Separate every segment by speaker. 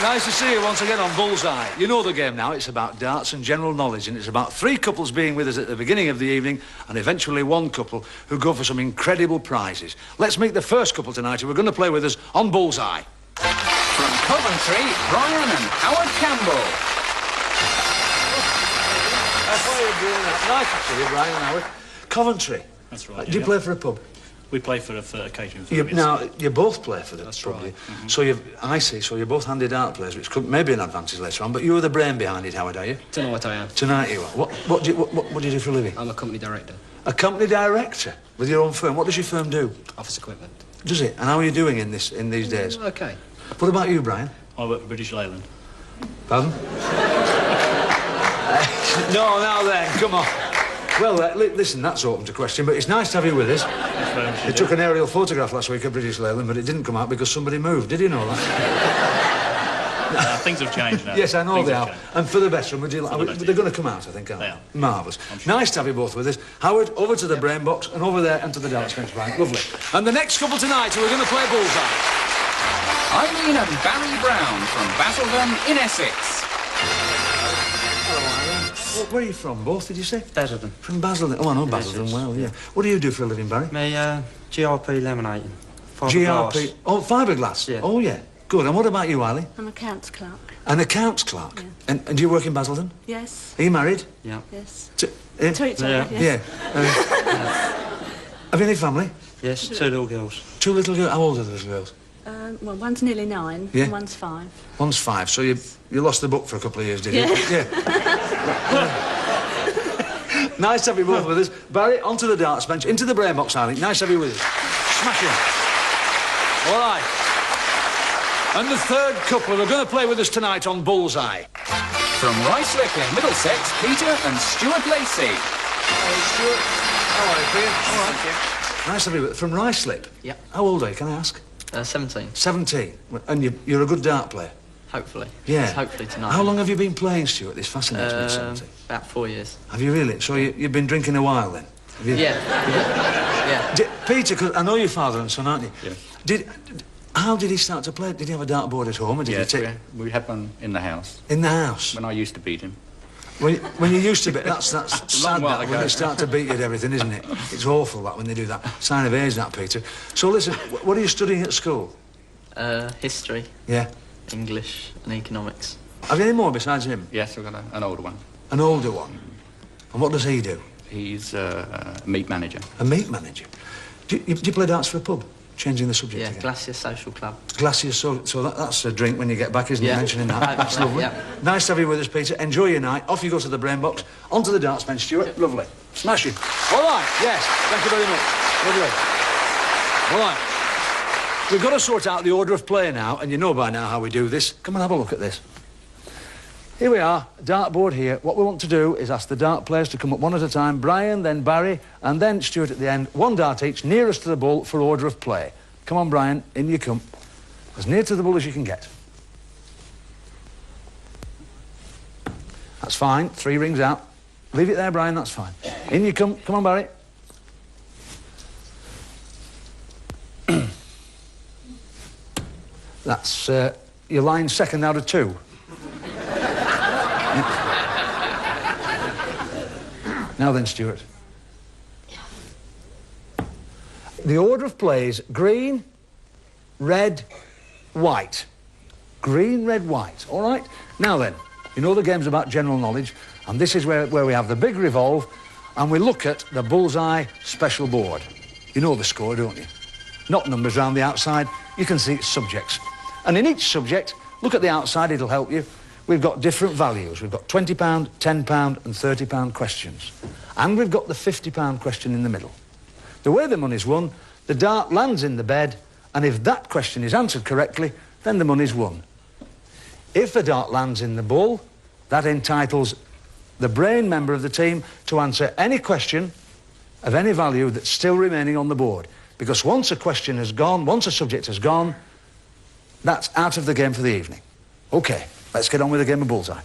Speaker 1: Nice to see you once again on Bullseye. You know the game now. It's about darts and general knowledge, and it's about 3 couples being with us at the beginning of the evening and eventually 1 couple who go for some incredible prizes. Let's meet the first couple tonight who are going to play with us on Bullseye.
Speaker 2: From Coventry, Brian and Howard Campbell.
Speaker 1: How are you doing that? Nice to see you, Brian and Howard. Coventry.
Speaker 3: That's right.
Speaker 1: Do you play for a pub?
Speaker 3: We play for occasion.
Speaker 1: Now, you both play for the pub.
Speaker 3: That's right.
Speaker 1: So I see. So you're both handy dart players, which could maybe an advantage later on. But you were the brain behind it, Howard, are you?
Speaker 4: Tonight I am.
Speaker 1: Tonight you are. What do you do for a living?
Speaker 4: I'm a company director.
Speaker 1: A company director with your own firm. What does your firm do?
Speaker 4: Office equipment.
Speaker 1: Does it? And how are you doing in these days?
Speaker 4: Okay.
Speaker 1: What about you, Brian?
Speaker 3: I work for British Leyland.
Speaker 1: Pardon? No, now then, come on. Well, listen, that's open to question, but it's nice to have you with us. You took an aerial photograph last week of British Leyland, but it didn't come out because somebody moved. Did you know that?
Speaker 3: Things have changed now.
Speaker 1: Yes, I know
Speaker 3: Things
Speaker 1: they
Speaker 3: have
Speaker 1: are.
Speaker 3: changed.
Speaker 1: And for the better, they're going to come out, I think, aren't
Speaker 3: They are.
Speaker 1: Marvellous.
Speaker 3: Sure.
Speaker 1: Nice to have you both with us. Howard, over to the brain box, and over there and to the darts bench, Brian. Lovely. And the next couple tonight who are going to play Bullseye.
Speaker 2: Eileen and Barry Brown from Basildon in Essex.
Speaker 1: Where are you from, both, did you say?
Speaker 4: Basildon.
Speaker 1: From Basildon. Oh, I know Basildon well, yeah. What do you do for a living, Barry?
Speaker 4: Me, GRP laminating.
Speaker 1: GRP. Oh, fiberglass?
Speaker 4: Yeah.
Speaker 1: Oh, yeah. Good. And what about you, Eileen?
Speaker 5: I'm an accounts clerk.
Speaker 1: An accounts clerk?
Speaker 5: Yeah.
Speaker 1: And do you work in Basildon?
Speaker 5: Yes.
Speaker 1: Are you married?
Speaker 4: Yeah.
Speaker 5: Yes.
Speaker 1: To
Speaker 5: To each other,
Speaker 4: Yeah.
Speaker 5: yes.
Speaker 1: Have you any family?
Speaker 4: Yes, 2 little girls.
Speaker 1: 2 little girls. How old are those girls?
Speaker 5: Well, one's nearly 9
Speaker 1: Yeah.
Speaker 5: and one's 5.
Speaker 1: One's 5. So you lost the book for a couple of years, did you?
Speaker 5: Yeah.
Speaker 1: Yeah. Nice to have you both with us. Barry, onto the darts bench, into the brain box, Eileen. Nice to have you with us. Smashing. All right. And the third couple are going to play with us tonight on Bullseye.
Speaker 2: From Ruislip in Middlesex, Peter and Stuart Lacey.
Speaker 1: Hello, Stuart. How are you, Peter? All right.
Speaker 4: Thank
Speaker 1: Nice to have you with us. From Ruislip?
Speaker 4: Yep.
Speaker 1: How old are you, can I ask?
Speaker 4: 17.
Speaker 1: 17. And you're a good dart player?
Speaker 4: Hopefully.
Speaker 1: Yeah.
Speaker 4: It's hopefully tonight.
Speaker 1: How long have you been playing, Stuart? This fascinates me, 17.
Speaker 4: About 4 years.
Speaker 1: Have you really? So you've been drinking a while, then? Have you?
Speaker 4: Yeah. Yeah.
Speaker 1: Peter, 'cause I know you're father and son, aren't you?
Speaker 6: Yeah.
Speaker 1: How did he start to play? Did he have a dartboard at home? Or did
Speaker 6: Yes,
Speaker 1: he take...
Speaker 6: we had one in the house
Speaker 1: In the house?
Speaker 6: when I used to beat him.
Speaker 1: When you used to be... That's sad,
Speaker 6: while
Speaker 1: that,
Speaker 6: ago.
Speaker 1: when they start to beat you at everything, isn't it? It's awful, that, when they do that. Sign of age, that, Peter. So, listen, what are you studying at school?
Speaker 4: History,
Speaker 1: Yeah.
Speaker 4: English and economics.
Speaker 1: Have you any more besides him?
Speaker 6: Yes, I've got an older one.
Speaker 1: An older one? And what does he do?
Speaker 6: He's a meat manager.
Speaker 1: A meat manager. Do you play darts for a pub? Changing the subject
Speaker 4: Yeah,
Speaker 1: again.
Speaker 4: Glacier Social Club.
Speaker 1: Glacier, so that's a drink when you get back, isn't it?
Speaker 4: Yeah.
Speaker 1: Mentioning that. That's lovely.
Speaker 4: Yeah.
Speaker 1: Nice to have you with us, Peter. Enjoy your night. Off you go to the brain box. Onto the darts bench, Stuart. Lovely. Smashing. All right. Yes. Thank you very much. Lovely. All right. We've got to sort out the order of play now, and you know by now how we do this. Come and have a look at this. Here we are, dartboard here. What we want to do is ask the dart players to come up one at a time. Brian, then Barry, and then Stuart at the end. 1 dart each, nearest to the bull for order of play. Come on, Brian, in you come. As near to the bull as you can get. That's fine, 3 rings out. Leave it there, Brian, that's fine. In you come. Come on, Barry. That's, your line second out of 2. Now then, Stuart. The order of play is green, red, white. Green, red, white. All right? Now then, you know the game's about general knowledge, and this is where we have the big revolve, and we look at the Bullseye special board. You know the score, don't you? Not numbers around the outside. You can see it's subjects. And in each subject, look at the outside, it'll help you. We've got different values. We've got £20, £10 and £30 questions. And we've got the £50 question in the middle. The way the money's won, the dart lands in the bed, and if that question is answered correctly, then the money's won. If the dart lands in the bull, that entitles the brain member of the team to answer any question of any value that's still remaining on the board. Because once a question has gone, once a subject has gone, that's out of the game for the evening. OK, let's get on with the game of Bullseye.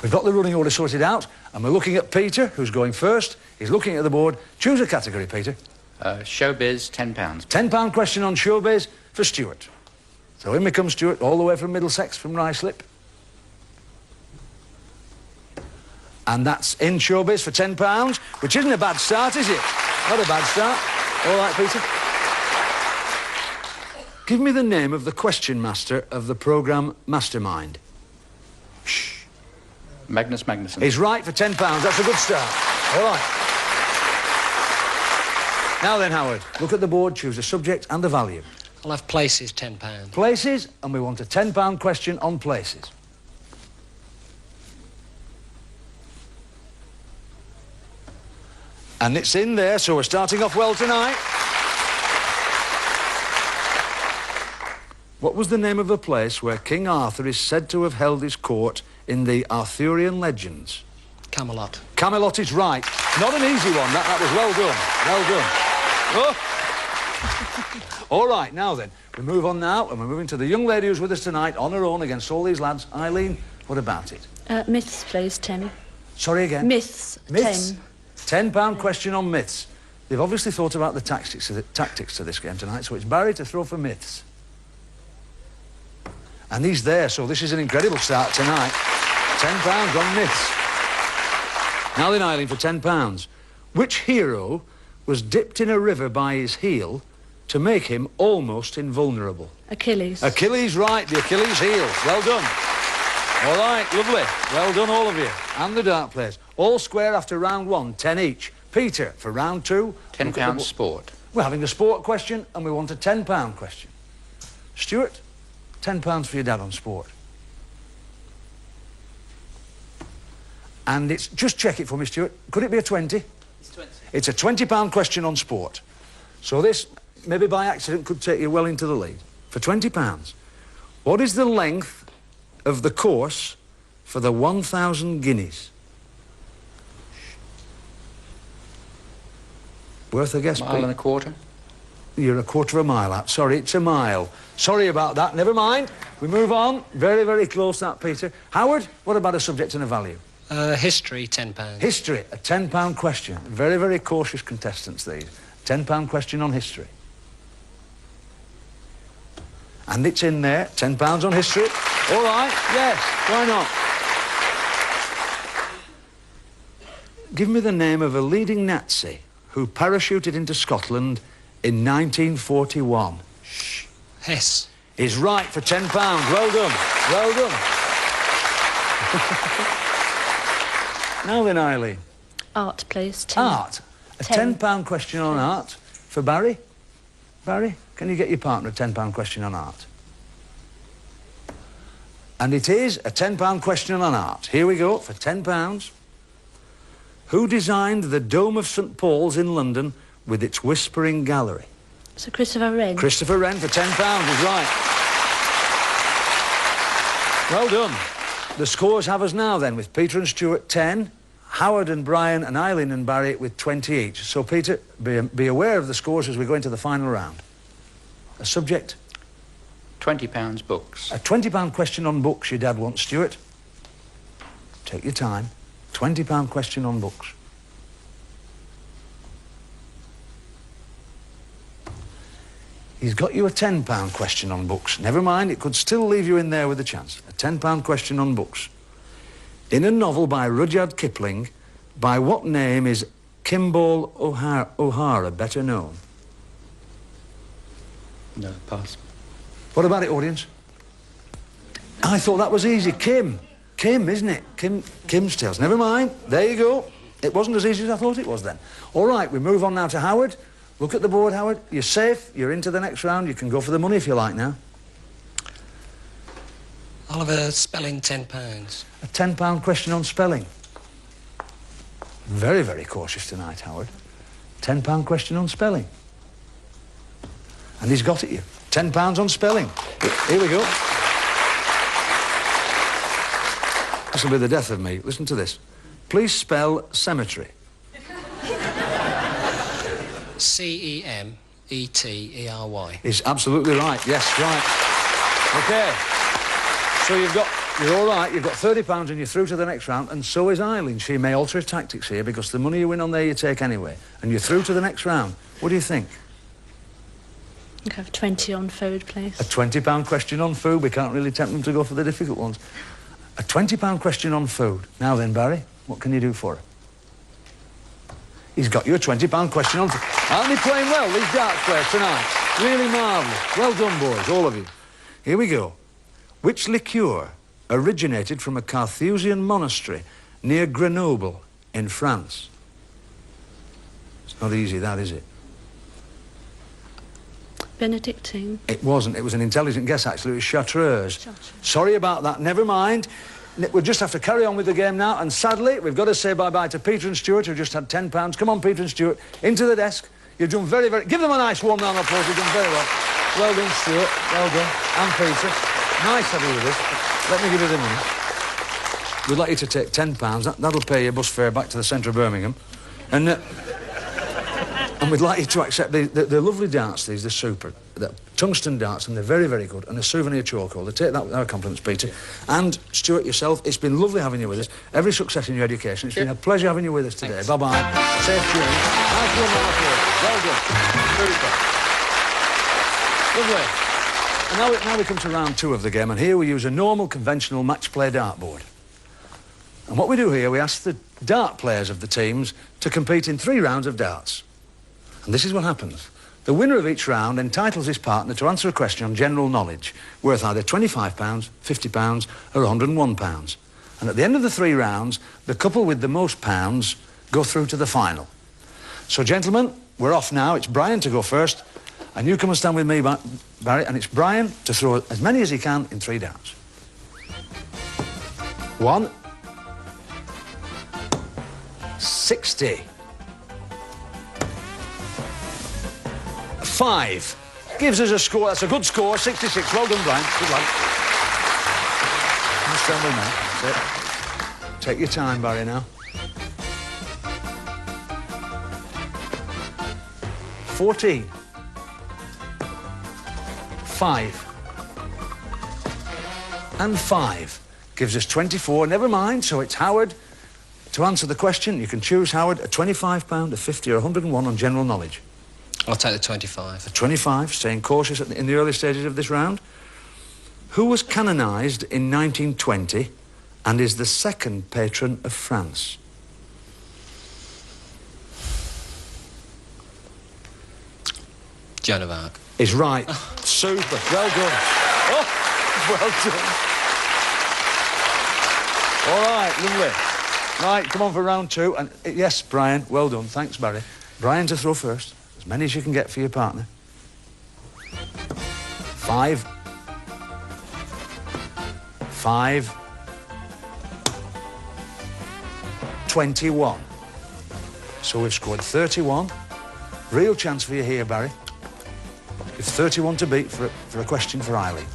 Speaker 1: We've got the running order sorted out, and we're looking at Peter, who's going first. He's looking at the board. Choose a category, Peter.
Speaker 6: Showbiz, £10.
Speaker 1: £10 question on showbiz for Stuart. So in we come, Stuart, all the way from Middlesex, from Ruislip. And that's in showbiz for £10, which isn't a bad start, is it? Not a bad start. All right, Peter. Give me the name of the question master of the programme Mastermind. Shh.
Speaker 6: Magnus Magnusson.
Speaker 1: He's right for £10. That's a good start. All right. Now then, Howard, look at the board, choose a subject and a value.
Speaker 7: I'll have places, £10.
Speaker 1: Places, and we want a £10 question on places. And it's in there, so we're starting off well tonight. What was the name of the place where King Arthur is said to have held his court in the Arthurian legends?
Speaker 7: Camelot.
Speaker 1: Camelot is right. Not an easy one, that was well done. Well done. Oh. All right, now then, we move on now, and we're moving to the young lady who's with us tonight on her own against all these lads. Eileen, what about it?
Speaker 5: Myths, please, 10.
Speaker 1: Sorry again?
Speaker 5: Myths,
Speaker 1: Myths.
Speaker 5: 10.
Speaker 1: £10 question on myths. They've obviously thought about the tactics to this game tonight, so it's Barry to throw for myths. And he's there, so this is an incredible start tonight. £10 on myths. Now then, Eileen, for £10. Which hero was dipped in a river by his heel to make him almost invulnerable?
Speaker 5: Achilles.
Speaker 1: Achilles, right, the Achilles heel. Well done. All right, lovely. Well done, all of you. And the dart players. All square after round one, 10 each. Peter, for round two...
Speaker 6: £10 sport.
Speaker 1: We're having a sport question, and we want a £10 question. Stuart, £10 for your dad on sport. And it's... Just check it for me, Stuart. Could it be a 20?
Speaker 4: It's 20.
Speaker 1: It's a £20 question on sport. So this, maybe by accident, could take you well into the lead. For £20. What is the length of the course for the 1,000 guineas? Worth a guess,
Speaker 6: Mile
Speaker 1: Pete?
Speaker 6: and a quarter.
Speaker 1: You're a quarter of a mile out. Sorry, it's a mile. Sorry about that. Never mind. We move on. Very, very close, that, Peter. Howard, what about a subject and a value?
Speaker 7: History, £10.
Speaker 1: History, a £10 question. Very, very cautious contestants, these. £10 question on history. And it's in there, £10 on history. All right, yes, why not? Give me the name of a leading Nazi who parachuted into Scotland in 1941. Shh.
Speaker 7: Hess.
Speaker 1: Is right for £10. Well done, well done. Now then, Eileen.
Speaker 5: Art, please, 10.
Speaker 1: Art. A £10 question on art for Barry. Barry, can you get your partner a £10 question on art? And it is a £10 question on art. Here we go, for £10. Who designed the Dome of St Paul's in London with its whispering gallery?
Speaker 5: So Christopher Wren.
Speaker 1: Christopher Wren for £10 is right. Well done. The scores have us now then, with Peter and Stuart 10, Howard and Brian and Eileen and Barry with 20 each. So, Peter, be aware of the scores as we go into the final round. A subject?
Speaker 6: £20 books.
Speaker 1: A £20 question on books your dad wants, Stuart. Take your time. £20 question on books. He's got you a £10 question on books. Never mind, it could still leave you in there with a chance. A £10 question on books. In a novel by Rudyard Kipling, by what name is Kimball O'Hara better known?
Speaker 6: No, pass.
Speaker 1: What about it, audience? I thought that was easy. Kim. Kim, isn't it? Kim's Tales. Never mind. There you go. It wasn't as easy as I thought it was then. All right, we move on now to Howard. Look at the board, Howard. You're safe. You're into the next round. You can go for the money if you like now.
Speaker 7: I'll have a spelling, £10.
Speaker 1: A £10 question on spelling. Very, very cautious tonight, Howard. £10 question on spelling. And he's got it, you. £10 on spelling. Here we go. This will be the death of me. Listen to this. Please spell cemetery.
Speaker 7: C-E-M-E-T-E-R-Y.
Speaker 1: Is absolutely right. Yes, right. OK. So you're all right. You've got £30 and you're through to the next round, and so is Eileen. She may alter her tactics here because the money you win on there you take anyway. And you're through to the next round. What do you think?
Speaker 5: I have 20 on food, please.
Speaker 1: A £20 question on food. We can't really tempt them to go for the difficult ones. A £20 question on food. Now then, Barry, what can you do for her? He's got you a £20 question on food. Aren't they playing well, these darts players tonight? Really marvellous. Well done, boys, all of you. Here we go. Which liqueur originated from a Carthusian monastery near Grenoble in France? It's not easy, that, is it?
Speaker 5: Benedictine.
Speaker 1: It wasn't. It was an intelligent guess, actually. It was Chartreuse. Sorry about that. Never mind. We'll just have to carry on with the game now. And sadly, we've got to say bye-bye to Peter and Stuart, who just had £10. Come on, Peter and Stuart, into the desk. You've done very, very... Give them a nice warm round of applause. You've done very well. Well done, Stuart. Well done. And Peter. Nice having you with us. Let me give you the money. We'd like you to take £10. That'll pay your bus fare back to the centre of Birmingham. And we'd like you to accept the lovely darts, these, they're super. They're tungsten darts, and they're very, very good. And a souvenir choke holder. Take that with our compliments, Peter. And Stuart, yourself, it's been lovely having you with us. Every success in your education. It's been a pleasure having you with us today. Bye-bye. Safe journey. Nice one, well done. Super. Lovely. And now we come to round 2 of the game, and here we use a normal, conventional match play dartboard. And what we do here, we ask the dart players of the teams to compete in 3 rounds of darts. And this is what happens. The winner of each round entitles his partner to answer a question on general knowledge, worth either £25, £50 or £101. And at the end of the 3 rounds, the couple with the most pounds go through to the final. So, gentlemen, we're off now. It's Brian to go first. And you come and stand with me, Barry, and it's Brian to throw as many as he can in 3 darts. 1. 60. 5. Gives us a score. That's a good score, 66. Well done, Brian. Good luck. Just stand with me. That's it. Take your time, Barry, now. 14. 5. And 5. Gives us 24. Never mind, so it's Howard. To answer the question, you can choose, Howard, a £25, a 50 or 101 on general knowledge.
Speaker 7: I'll take the 25.
Speaker 1: A 25, staying cautious in the early stages of this round. Who was canonised in 1920 and is the 2nd patron of France?
Speaker 7: Joan of Arc.
Speaker 1: Is right. Super. Well done. Oh, well done. All right, lovely. Right, come on for round 2. And yes, Brian, well done. Thanks, Barry. Brian to throw first. As many as you can get for your partner. 5. 5. 21. So we've scored 31. Real chance for you here, Barry. It's 31 to beat for a question for Eileen.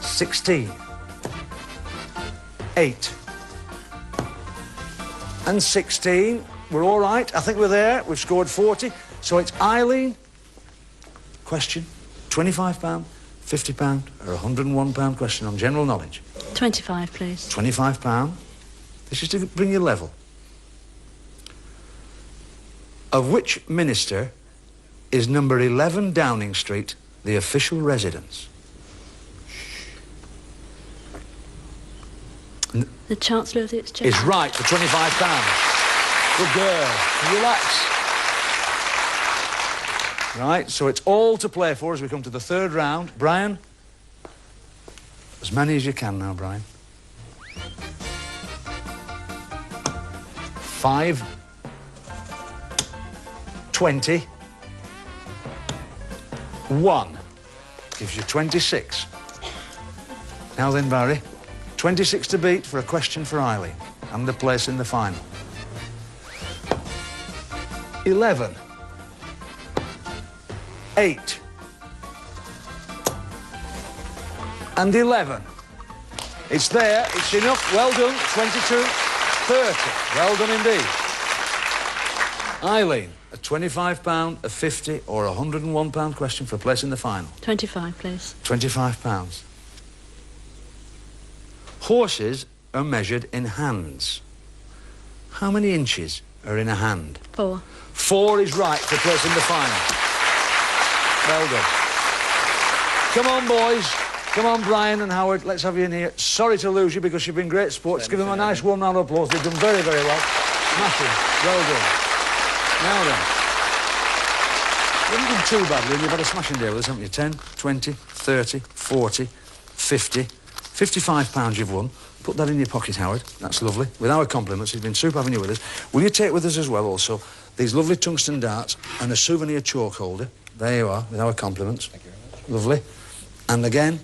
Speaker 1: 16. 8. And 16. We're all right. I think we're there. We've scored 40. So it's Eileen. Question. £25, £50 or £101 question on general knowledge.
Speaker 5: 25, please.
Speaker 1: £25. This is to bring you level. Of which minister is number 11 Downing Street the official residence?
Speaker 5: The Chancellor of the Exchequer.
Speaker 1: Is right for £25. Good girl. Relax. Right, so it's all to play for as we come to the 3rd round. Brian, as many as you can now, Brian. 5. 20. 1. Gives you 26. Now then, Barry, 26 to beat for a question for Eileen and the place in the final. 11. 8. And 11. It's there, it's enough. Well done. 22. 30. Well done indeed. Eileen, a £25, a 50 or a £101 question for a place in the final.
Speaker 5: 25, please.
Speaker 1: £25. Horses are measured in hands. How many inches are in a hand.
Speaker 5: 4.
Speaker 1: 4 is right for placing the final. Well done. Come on, boys. Come on, Brian and Howard. Let's have you in here. Sorry to lose you because you've been great sports. Give them a nice warm round of applause. They've done very, very well. Smashing. Well done. Now then. You haven't done too badly and you've had a smashing day with us, haven't you? 10, 20, 30, 40, 50. £55 you've won. Put that in your pocket, Howard. That's lovely. With our compliments, it's been super having you with us. Will you take with us as well, also, these lovely tungsten darts and a souvenir chalk holder? There you are, with our compliments. Thank you very much. Lovely. And again,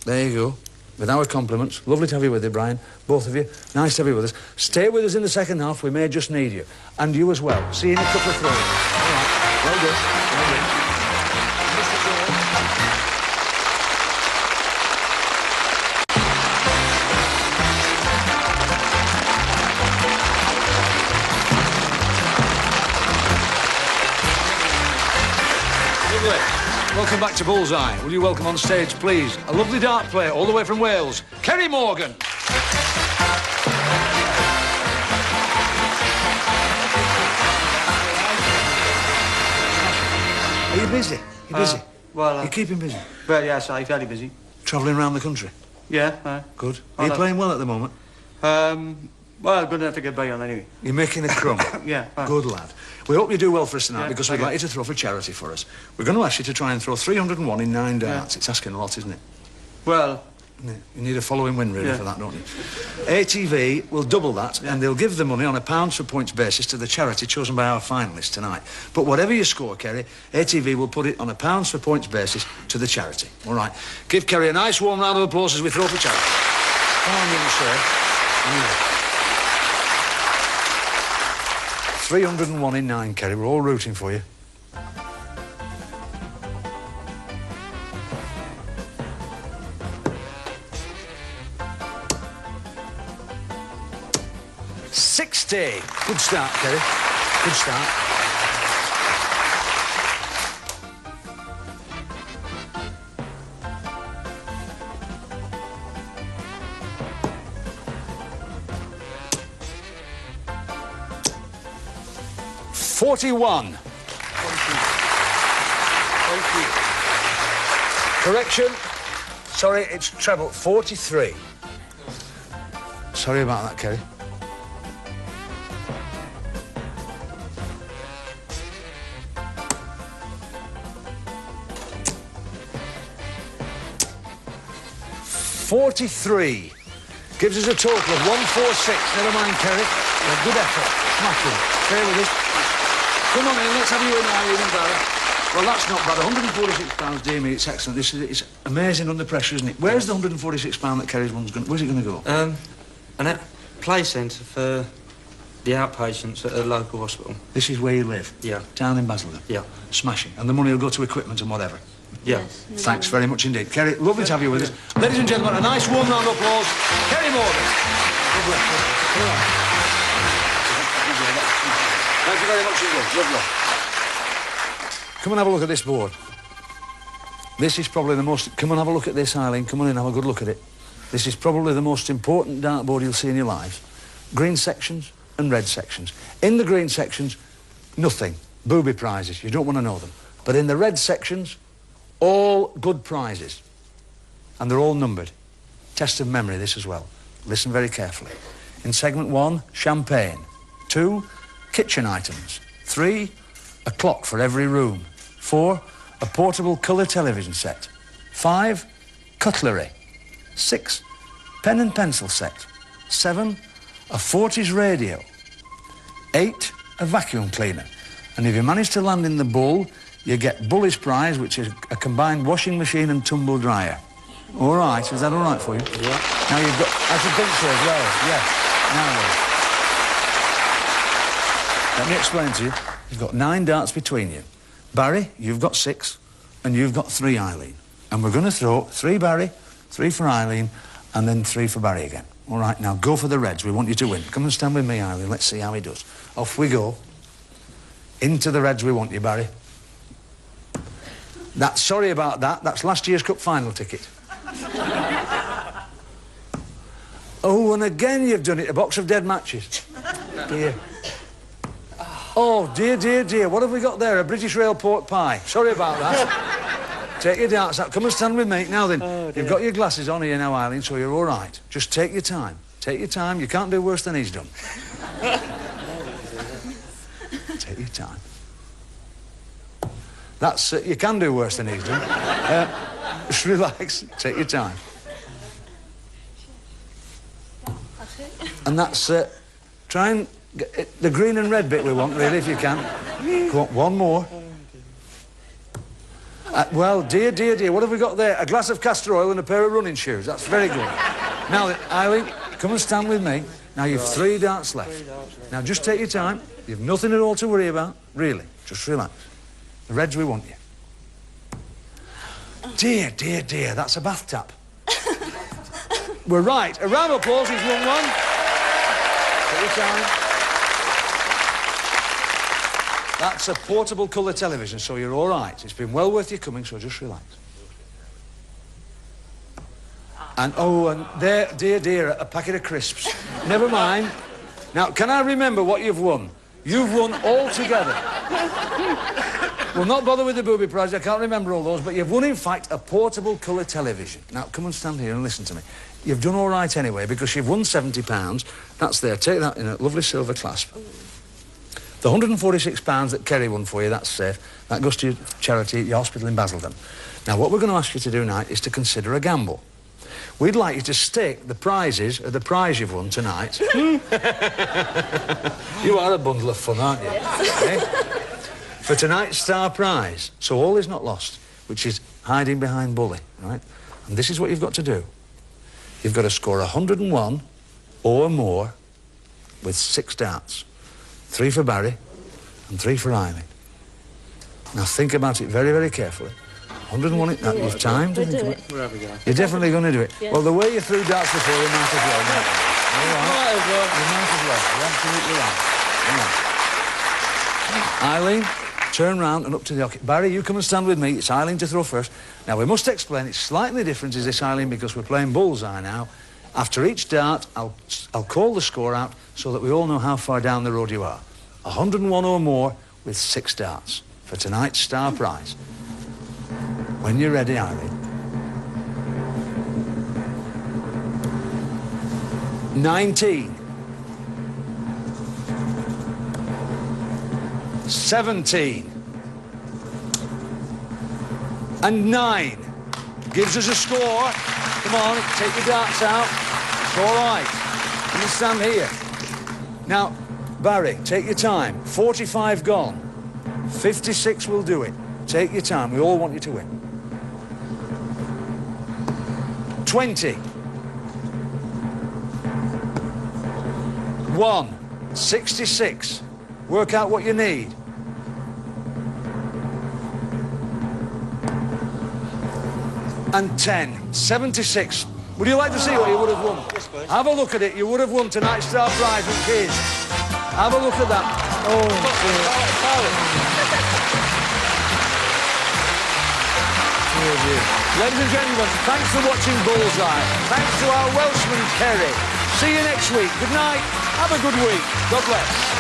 Speaker 1: there you go, with our compliments. Lovely to have you with you, Brian. Both of you. Nice to have you with us. Stay with us in the second half. We may just need you. And you as well. See you in a couple of throws. All right. Well done. Well done. Welcome back to Bullseye. Will you welcome on stage, please, a lovely dart player all the way from Wales, Ceri Morgan. Are you busy? You busy?
Speaker 8: Well,
Speaker 1: you keeping busy?
Speaker 8: Well, yes, I'm very busy.
Speaker 1: Travelling around the country?
Speaker 8: Yeah.
Speaker 1: Good. Are you playing well at the moment?
Speaker 8: Well, good enough to get by on anyway.
Speaker 1: You're making a crumb?
Speaker 8: Yeah.
Speaker 1: Good lad. We hope you do well for us tonight,
Speaker 8: Yeah,
Speaker 1: because we'd like you to throw for charity for us. We're going to ask you to try and throw 301 in 9 darts. It's asking a lot, isn't it?
Speaker 8: Well...
Speaker 1: Yeah. You need a following win, really,
Speaker 8: Yeah.
Speaker 1: for that, don't you? ATV will double that, and they'll give the money on a pounds for points basis to the charity chosen by our finalists tonight. But whatever you score, Ceri, ATV will put it on a pounds for points basis to the charity. All right. Give Ceri a nice warm round of applause as we throw for charity. Come on, young sir. 301 in 9, Ceri. We're all rooting for you. Good start, Ceri. Good start. $41. Correction. Sorry, it's treble. 43. Sorry about that, Ceri. $43 gives us a total of 146. Never mind, Ceri. A good effort. Smashing. Stay with us. Come on in, let's have you in now, even better. Well, that's not bad. £146, dear me, it's excellent. It's amazing under pressure, isn't it? Where's the £146 that Ceri's one's going? Where's it going to go?
Speaker 8: An play centre for the outpatients at a local hospital.
Speaker 1: This is where you live?
Speaker 8: Yeah.
Speaker 1: Down in Basildon?
Speaker 8: Yeah.
Speaker 1: Smashing. And the money will go to equipment and whatever?
Speaker 8: Yeah.
Speaker 5: Yes,
Speaker 1: Thanks very much indeed. Ceri, lovely to have you with us. Ladies and gentlemen, a nice warm round of applause. Ceri Morgan. Lovely. Thank you very much indeed. Lovely. Come and have a look at this board. This is probably the most... Come and have a look at this, Eileen. Come on in and have a good look at it. This is probably the most important dartboard you'll see in your lives. Green sections and red sections. In the green sections, nothing. Booby prizes. You don't want to know them. But in the red sections, all good prizes. And they're all numbered. Test of memory, this as well. Listen very carefully. In segment 1, champagne. 2, kitchen items. 3, a clock for every room. 4, a portable colour television set. 5, cutlery. 6, pen and pencil set. 7, a 40s radio. 8, a vacuum cleaner. And if you manage to land in the bull, you get Bully's prize, which is a combined washing machine and tumble dryer. All right, is that all right for you? Yeah. Now you've got... I should think so as well, yes. Now then. Let me explain to you. You've got 9 darts between you. Barry, you've got 6, and you've got 3, Eileen. And we're going to throw 3 Barry, 3 for Eileen, and then 3 for Barry again. All right, now go for the reds. We want you to win. Come and stand with me, Eileen. Let's see how he does. Off we go. Into the reds we want you, Barry. Sorry about that. That's last year's cup final ticket. Oh, and again you've done it. A box of dead matches. Here. Oh, dear, dear, dear. What have we got there? A British Rail pork pie. Sorry about that. Take your darts out. Come and stand with me. Now then, you've got your glasses on here now, Eileen, so you're all right. Just take your time. Take your time. You can't do worse than he's done. Take your time. That's... you can do worse than he's done. Just relax. Take your time. And that's... try and... get the green and red bit we want, really, if you can. Go on, one more. Well, dear, dear, dear, what have we got there? A glass of castor oil and a pair of running shoes. That's very good. Now, then, Eileen, come and stand with me. Now, you've 3 darts left. Now, just take your time. You've nothing at all to worry about. Really. Just relax. The reds, we want you. Dear, dear, dear, that's a bath tap. We're right. A round of applause, he's won one. Take your time. That's a portable colour television, so you're all right. It's been well worth your coming, so just relax. And, oh, and there, dear, dear, a packet of crisps. Never mind. Now, can I remember what you've won? You've won all together. We'll not bother with the booby prize, I can't remember all those, but you've won, in fact, a portable colour television. Now, come and stand here and listen to me. You've done all right anyway, because you've won £70. That's there. Take that in a lovely silver clasp. The £146 that Ceri won for you, that's safe. That goes to your charity at your hospital in Basildon. Now, what we're going to ask you to do now is to consider a gamble. We'd like you to stake the prizes of the prize you've won tonight. You are a bundle of fun, aren't you? Eh? For tonight's star prize. So all is not lost, which is hiding behind Bully, right? And this is what you've got to do. You've got to score 101 or more with 6 darts. 3 for Barry and 3 for Eileen. Now think about it very, very carefully. 101, you've time to think about it. You're definitely going to do it. Yeah. Well, the way you threw darts before, you might as well. All right. You might as well. You're absolutely right. Eileen, turn round and up to the hockey. Barry, you come and stand with me. It's Eileen to throw first. Now, we must explain it's slightly different, is this, Eileen, because we're playing Bullseye now. After each dart, I'll call the score out so that we all know how far down the road you are. 101 or more with 6 darts for tonight's star prize. When you're ready, Eileen. 19. 17. And 9. Gives us a score. Come on, take your darts out. It's all right. Come and stand here. Now, Barry, take your time. 45 gone. 56 will do it. Take your time. We all want you to win. 20. 1. 66. Work out what you need. And 10. 76. Would you like to see what you would have won?
Speaker 8: Yes, please.
Speaker 1: Have a look at it. You would have won tonight's star prize with kids. Have a look at that. Oh, dear. Dear, dear. Ladies and gentlemen, thanks for watching Bullseye. Thanks to our Welshman, Ceri. See you next week. Good night. Have a good week. God bless.